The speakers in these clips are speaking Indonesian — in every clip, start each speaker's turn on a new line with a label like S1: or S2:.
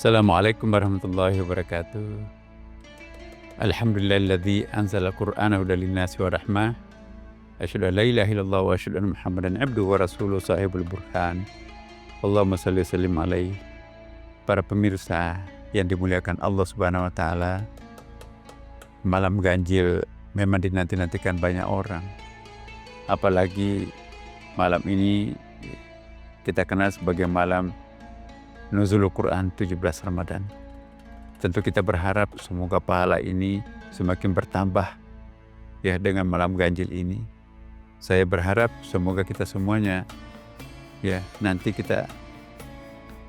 S1: Assalamualaikum warahmatullahi wabarakatuh. Alhamdulillahilladzi anzala Qur'anahu hudan linnasi wa rahmah. Asyhadu an la ilaha illallah wa asyhadu anna Muhammadan abduhu wa rasuluhu shahibul burhan. Allahumma shalli wa sallim alaihi. Para pemirsa yang dimuliakan Allah Subhanahu wa taala. Malam ganjil memang dinanti-nantikan banyak orang. Apalagi malam ini kita kenal sebagai malam Nuzulul Quran 17 Ramadan. Tentu kita berharap semoga pahala ini semakin bertambah ya dengan malam ganjil ini. Saya berharap semoga kita semuanya ya nanti kita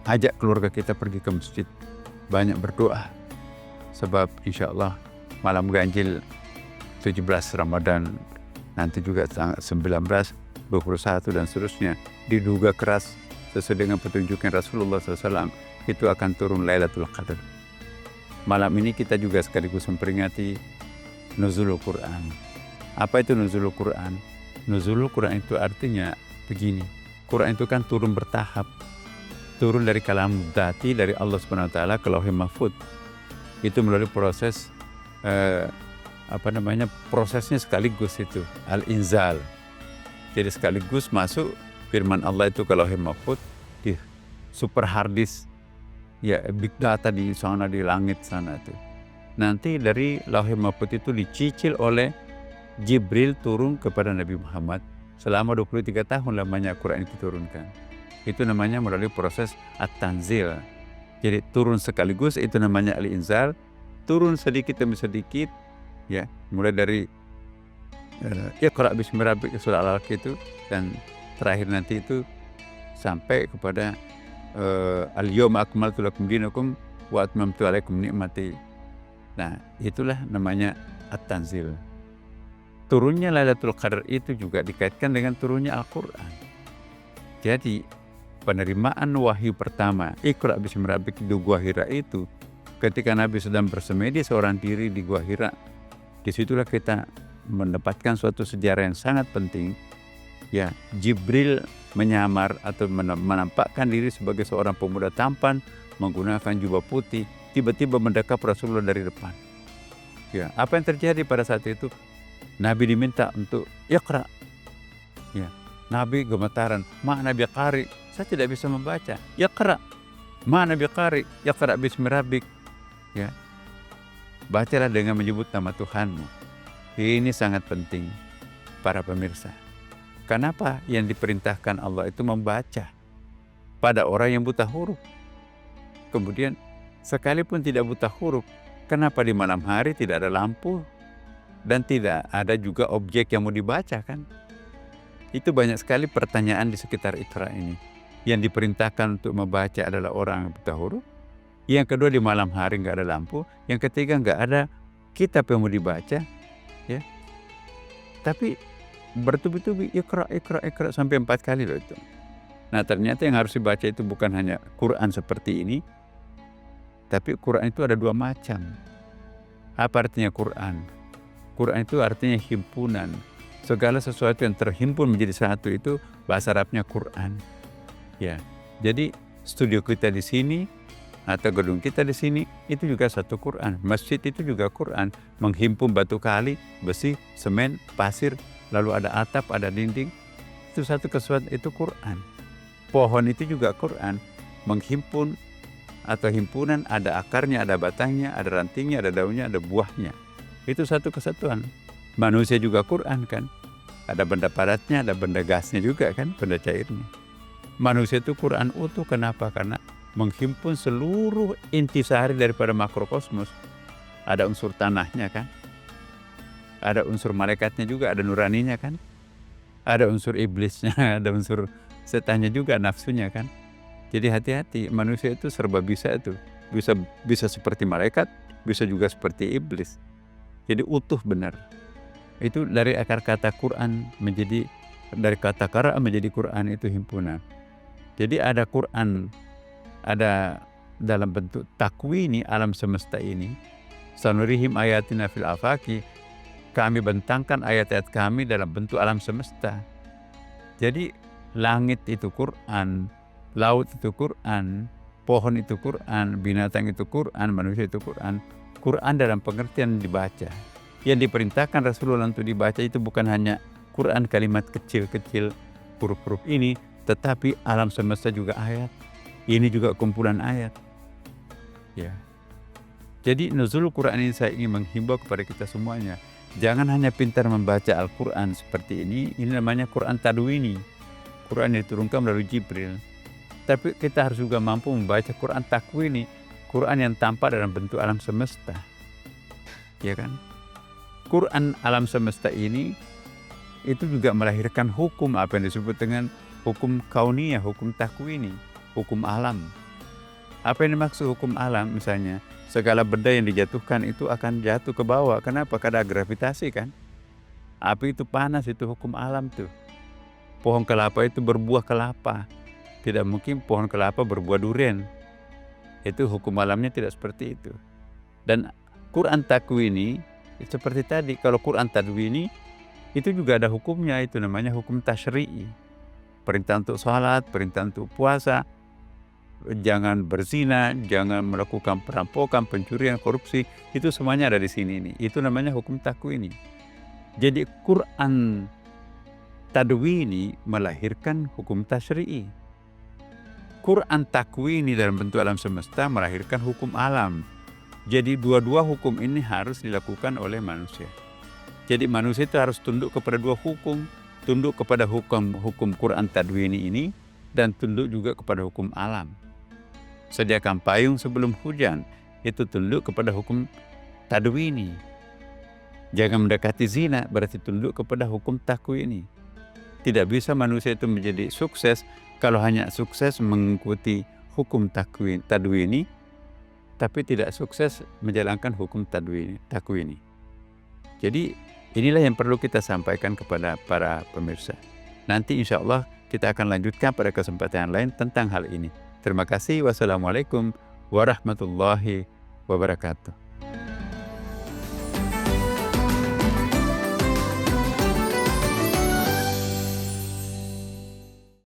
S1: ajak keluarga kita pergi ke masjid, banyak berdoa. Sebab insya Allah malam ganjil 17 Ramadan nanti juga 19, 21 dan seterusnya diduga keras sesuai dengan petunjuknya Rasulullah SAW itu akan turun Lailatul Qadar. Malam ini kita juga sekaligus memperingati Nuzulul Quran. Apa itu Nuzulul Quran? Nuzulul Quran itu artinya begini. Quran itu kan turun bertahap. Turun dari kalam dzati dari Allah Subhanahu wa taala ke Lauhul Mahfuz. Itu melalui proses prosesnya sekaligus itu al-inzal. Jadi sekaligus masuk firman Allah itu ke Lauhul Mahfuz di super hard disk ya, big data di sana di langit sana itu. Nanti dari Lauhul Mahfuz itu dicicil oleh Jibril turun kepada Nabi Muhammad. Selama 23 tahun lamanya Quran itu turunkan. Itu namanya melalui proses at-tanzil. Jadi turun sekaligus itu namanya al-inzal. Turun sedikit demi sedikit ya, mulai dari Iqra bismi rabbika surah Al-Alaq itu dan terakhir nanti itu sampai kepada al-yawma akmaltu lakum dinakum wa atmamtu alaikum ni'mati. Nah, itulah namanya at-tanzil. Turunnya Lailatul Qadar itu juga dikaitkan dengan turunnya Al-Qur'an. Jadi, penerimaan wahyu pertama Iqra bismi rabbika di Gua Hira itu ketika Nabi sedang bersemedi seorang diri di Gua Hira. Disitulah kita mendapatkan suatu sejarah yang sangat penting. Ya, Jibril menyamar atau menampakkan diri sebagai seorang pemuda tampan menggunakan jubah putih, tiba-tiba mendekap Rasulullah dari depan. Ya, apa yang terjadi pada saat itu? Nabi diminta untuk Iqra. Ya, Nabi gemetaran, "Ma Nabi qari, saya tidak bisa membaca." Iqra. "Ma Nabi qari, Iqra bismi rabbik." Ya. Bacalah dengan menyebut nama Tuhanmu. Ini sangat penting para pemirsa. Kenapa yang diperintahkan Allah itu membaca pada orang yang buta huruf? Kemudian sekalipun tidak buta huruf, kenapa di malam hari tidak ada lampu dan tidak ada juga objek yang mau dibaca kan? Itu banyak sekali pertanyaan di sekitar Iqra ini. Yang diperintahkan untuk membaca adalah orang yang buta huruf. Yang kedua di malam hari nggak ada lampu. Yang ketiga nggak ada kitab yang mau dibaca. Ya, tapi bertubi-tubi Iqra sampai 4 kali loh itu. Nah, ternyata yang harus dibaca itu bukan hanya Quran seperti ini, tapi Quran itu ada 2 macam. Apa artinya Quran? Quran itu artinya himpunan. Segala sesuatu yang terhimpun menjadi satu itu bahasa Arabnya Quran. Ya, jadi studio kita di sini atau gedung kita di sini itu juga satu Quran. Masjid itu juga Quran, menghimpun batu kali, besi, semen, pasir, lalu ada atap, ada dinding. Itu satu kesatuan, itu Quran. Pohon itu juga Quran, menghimpun atau himpunan, ada akarnya, ada batangnya, ada rantingnya, ada daunnya, ada buahnya. Itu satu kesatuan. Manusia juga Quran kan. Ada benda padatnya, ada benda gasnya juga kan, benda cairnya. Manusia itu Quran utuh, kenapa? Karena menghimpun seluruh intisari daripada makrokosmos. Ada unsur tanahnya kan, ada unsur malaikatnya juga, ada nuraninya kan, ada unsur iblisnya, ada unsur setannya juga, nafsunya kan. Jadi hati-hati, manusia itu serba bisa itu. Bisa seperti malaikat, bisa juga seperti iblis. Jadi utuh benar. Itu dari akar kata Quran menjadi, dari kata qara menjadi Quran itu himpunan. Jadi ada Quran, ada dalam bentuk takwini alam semesta ini. Sanurihim ayatina fil afaki, kami bentangkan ayat-ayat kami dalam bentuk alam semesta. Jadi langit itu Quran, laut itu Quran, pohon itu Quran, binatang itu Quran, manusia itu Quran. Quran dalam pengertian dibaca. Yang diperintahkan Rasulullah untuk dibaca itu bukan hanya Quran kalimat kecil-kecil, huruf-huruf ini, tetapi alam semesta juga ayat. Ini juga kumpulan ayat. Ya. Jadi nuzul Quran ini saya ingin menghimbau kepada kita semuanya. Jangan hanya pintar membaca Al-Quran seperti ini namanya Quran tadwini. Quran yang diturunkan melalui Jibril. Tapi kita harus juga mampu membaca Quran takwini, Quran yang tampak dalam bentuk alam semesta. Ya kan? Quran alam semesta ini itu juga melahirkan hukum apa yang disebut dengan hukum kauniyah, hukum takwini, hukum alam. Apa yang dimaksud hukum alam? Misalnya, segala benda yang dijatuhkan itu akan jatuh ke bawah. Kenapa? Karena gravitasi kan. Api itu panas, itu hukum alam tuh. Pohon kelapa itu berbuah kelapa. Tidak mungkin pohon kelapa berbuah durian. Itu hukum alamnya tidak seperti itu. Dan Quran takwini seperti tadi. Kalau Quran tadwini itu juga ada hukumnya. Itu namanya hukum tasyri'i. Perintah untuk sholat, perintah untuk puasa. Jangan berzina, jangan melakukan perampokan, pencurian, korupsi. Itu semuanya ada di sini nih. Itu namanya hukum takwini. Jadi Quran tadwini melahirkan hukum tasyri'i. Quran takwini dalam bentuk alam semesta melahirkan hukum alam. Jadi dua-dua hukum ini harus dilakukan oleh manusia. Jadi manusia itu harus tunduk kepada dua hukum. Tunduk kepada hukum Quran tadwini ini dan tunduk juga kepada hukum alam. Sediakan payung sebelum hujan, itu tunduk kepada hukum tadwini. Jangan mendekati zina, berarti tunduk kepada hukum takwini. Tidak bisa manusia itu menjadi sukses kalau hanya sukses mengikuti hukum tadwini, tapi tidak sukses menjalankan hukum takwini. Jadi inilah yang perlu kita sampaikan kepada para pemirsa. Nanti insya Allah kita akan lanjutkan pada kesempatan lain tentang hal ini. Terima kasih. Wassalamualaikum warahmatullahi wabarakatuh.